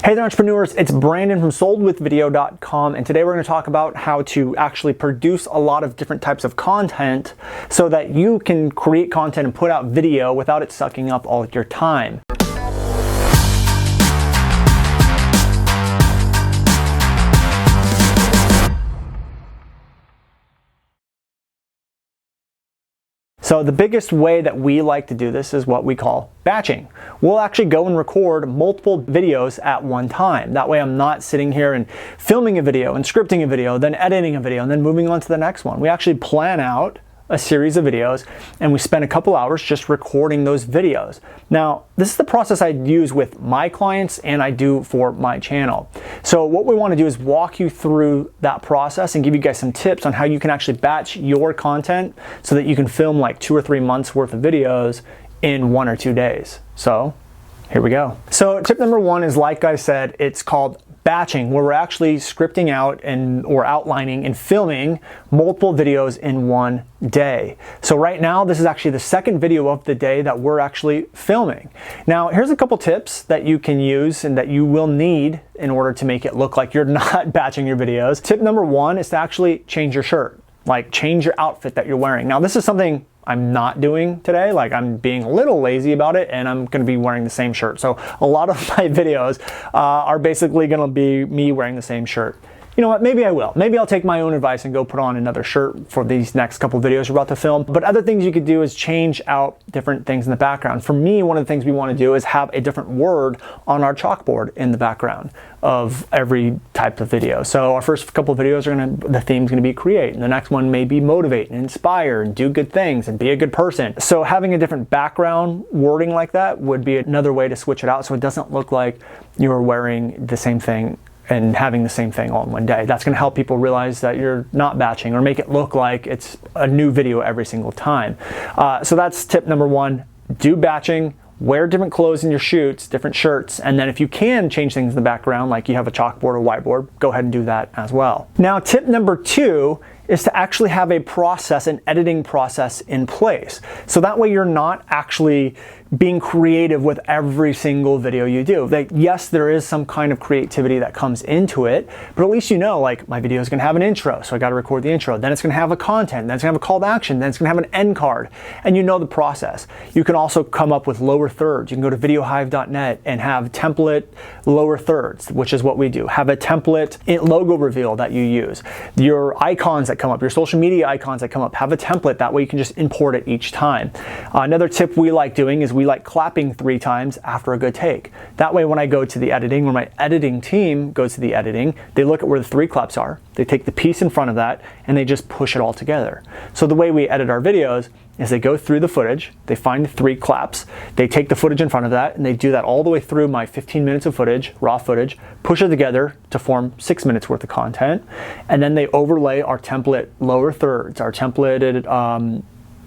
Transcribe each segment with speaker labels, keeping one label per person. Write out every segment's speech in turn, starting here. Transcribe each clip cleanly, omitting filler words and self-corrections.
Speaker 1: Hey there, entrepreneurs, it's Brandon from SoldWithVideo.com, and today we're going to talk about how to actually produce a lot of different types of content so that you can create content and put out video without it sucking up all of your time. So the biggest way that we like to do this is what we call batching. We'll actually go and record multiple videos at one time. That way I'm not sitting here and filming a video and scripting a video, then editing a video, and then moving on to the next one. We actually plan out a series of videos and we spend a couple hours just recording those videos. Now, this is the process I use with my clients and I do for my channel. So what we want to do is walk you through that process and give you guys some tips on how you can actually batch your content so that you can film like 2 or 3 months worth of videos in 1 or 2 days. So here we go. So tip number 1 is, like I said, it's called batching, where we're actually scripting out or outlining and filming multiple videos in one day. So right now, this is actually the second video of the day that we're actually filming. Now, here's a couple tips that you can use and that you will need in order to make it look like you're not batching your videos. Tip number 1 is to actually change your shirt, like change your outfit that you're wearing. Now, this is something I'm not doing today. Like, I'm being a little lazy about it and I'm gonna be wearing the same shirt. So a lot of my videos are basically gonna be me wearing the same shirt. You know what, maybe I will. Maybe I'll take my own advice and go put on another shirt for these next couple videos we're about to film. But other things you could do is change out different things in the background. For me, one of the things we want to do is have a different word on our chalkboard in the background of every type of video. So our first couple of videos are the theme's gonna be create, and the next one may be motivate and inspire and do good things and be a good person. So having a different background wording like that would be another way to switch it out so it doesn't look like you're wearing the same thing and having the same thing all in one day. That's gonna help people realize that you're not batching or make it look like it's a new video every single time. So that's tip number 1, do batching, wear different clothes in your shoots, different shirts, and then if you can change things in the background, like you have a chalkboard or whiteboard, go ahead and do that as well. Now, tip number 2 is to actually have a process, an editing process in place. So that way you're not actually being creative with every single video you do. Like, yes, there is some kind of creativity that comes into it, but at least you know, like, my video is gonna have an intro, so I gotta record the intro. Then it's gonna have a content, then it's gonna have a call to action, then it's gonna have an end card, and you know the process. You can also come up with lower thirds. You can go to videohive.net and have template lower thirds, which is what we do. Have a template logo reveal that you use. Your icons that come up, your social media icons that come up, have a template. That way you can just import it each time. Another tip we like doing is we like clapping 3 times after a good take. That way when I go to the editing, when my editing team goes to the editing, they look at where the 3 claps are, they take the piece in front of that, and they just push it all together. So the way we edit our videos is they go through the footage, they find the 3 claps, they take the footage in front of that, and they do that all the way through my 15 minutes of footage, raw footage, push it together to form 6 minutes worth of content, and then they overlay our template lower thirds, our templated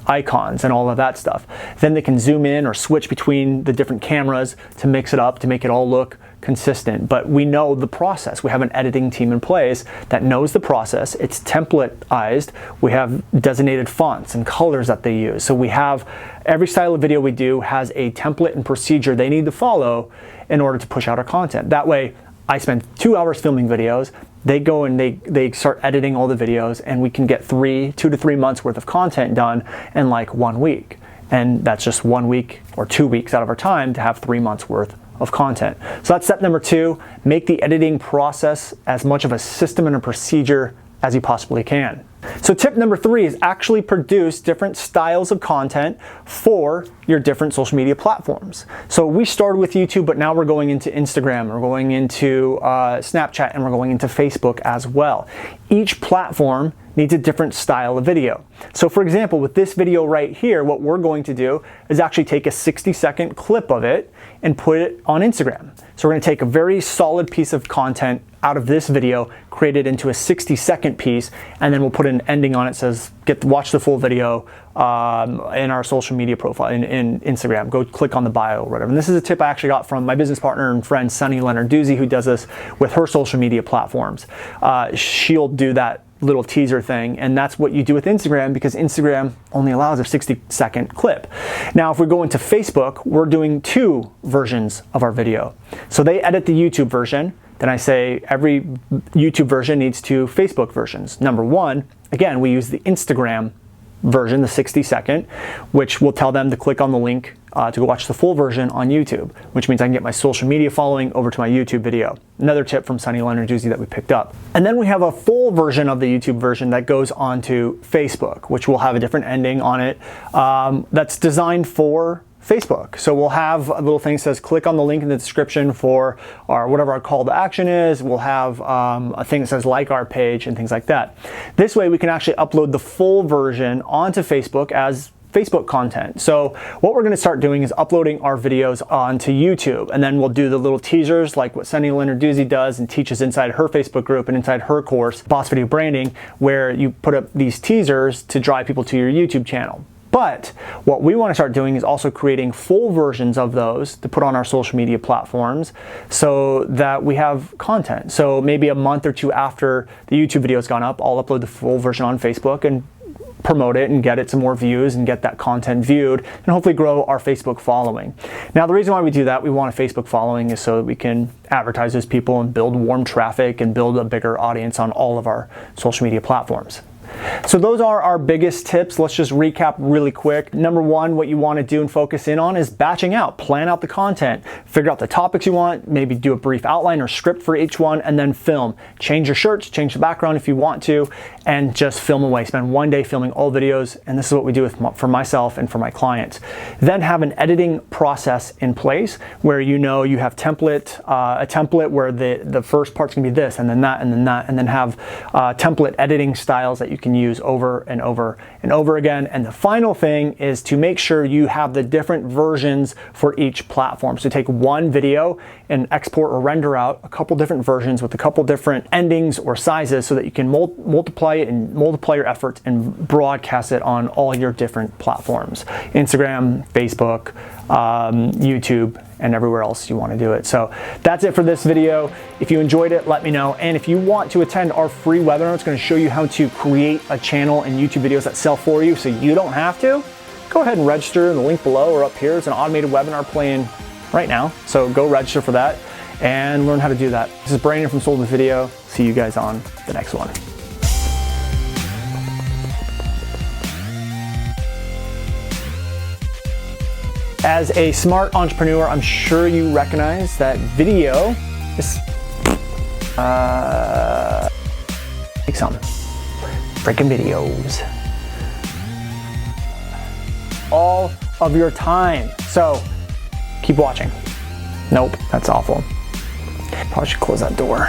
Speaker 1: icons and all of that stuff. Then they can zoom in or switch between the different cameras to mix it up, to make it all look consistent. But we know the process. We have an editing team in place that knows the process. It's templateized. We have designated fonts and colors that they use. So we have every style of video we do has a template and procedure they need to follow in order to push out our content. That way, I spend 2 hours filming videos. They go and they start editing all the videos, and we can get 2 to 3 months worth of content done in like 1 week. And that's just 1 week or 2 weeks out of our time to have 3 months worth of content. So that's step number 2. Make the editing process as much of a system and a procedure as you possibly can. So tip number 3 is actually produce different styles of content for your different social media platforms. So we started with YouTube, but now we're going into Instagram, we're going into Snapchat, and we're going into Facebook as well. Each platform needs a different style of video. So for example, with this video right here, what we're going to do is actually take a 60-second clip of it and put it on Instagram. So we're gonna take a very solid piece of content out of this video, create it into a 60-second piece, and then we'll put an ending on it that says, watch the full video in our social media profile in Instagram. Go click on the bio or whatever. And this is a tip I actually got from my business partner and friend, Sunny Lenarduzzi, who does this with her social media platforms. She'll do that little teaser thing, and that's what you do with Instagram, because Instagram only allows a 60-second clip. Now, if we go into Facebook, we're doing 2 versions of our video. So they edit the YouTube version, then I say every YouTube version needs 2 Facebook versions. Number 1, again, we use the Instagram version, the 60-second, which will tell them to click on the link to go watch the full version on YouTube, which means I can get my social media following over to my YouTube video. Another tip from Sunny Lenarduzzi that we picked up. And then we have a full version of the YouTube version that goes onto Facebook, which will have a different ending on it that's designed for Facebook. So we'll have a little thing that says click on the link in the description for our whatever our call to action is. We'll have a thing that says like our page and things like that. This way we can actually upload the full version onto Facebook as Facebook content. So what we're going to start doing is uploading our videos onto YouTube, and then we'll do the little teasers like what Sunny Lenarduzzi does and teaches inside her Facebook group and inside her course, Boss Video Branding, where you put up these teasers to drive people to your YouTube channel. But what we want to start doing is also creating full versions of those to put on our social media platforms so that we have content. So maybe a month or 2 after the YouTube video has gone up, I'll upload the full version on Facebook and promote it and get it some more views and get that content viewed and hopefully grow our Facebook following. Now, the reason why we do that, we want a Facebook following, is so that we can advertise those people and build warm traffic and build a bigger audience on all of our social media platforms. So those are our biggest tips. Let's just recap really quick. Number 1, what you want to do and focus in on is batching out. Plan out the content, figure out the topics you want, maybe do a brief outline or script for each one, and then film. Change your shirts, change the background if you want to, and just film away. Spend 1 day filming all videos, and this is what we do for myself and for my clients. Then have an editing process in place where you know you have a template where the first part's gonna be this, and then that, and then that, and then have template editing styles that you can use over and over and over again. And the final thing is to make sure you have the different versions for each platform. So take one video and export or render out a couple different versions with a couple different endings or sizes so that you can multiply it and multiply your efforts and broadcast it on all your different platforms: Instagram, Facebook, YouTube, and everywhere else you want to do it. So that's it for this video. If you enjoyed it, let me know. And if you want to attend our free webinar, it's going to show you how to create a channel and YouTube videos that sell for you so you don't have to. Go ahead and register in the link below or up here. It's an automated webinar playing right now. So go register for that and learn how to do that. This is Brandon from Sold with Video. See you guys on the next one. As a smart entrepreneur, I'm sure you recognize that video is make some freaking videos all of your time. So keep watching. Nope, that's awful. Probably should close that door.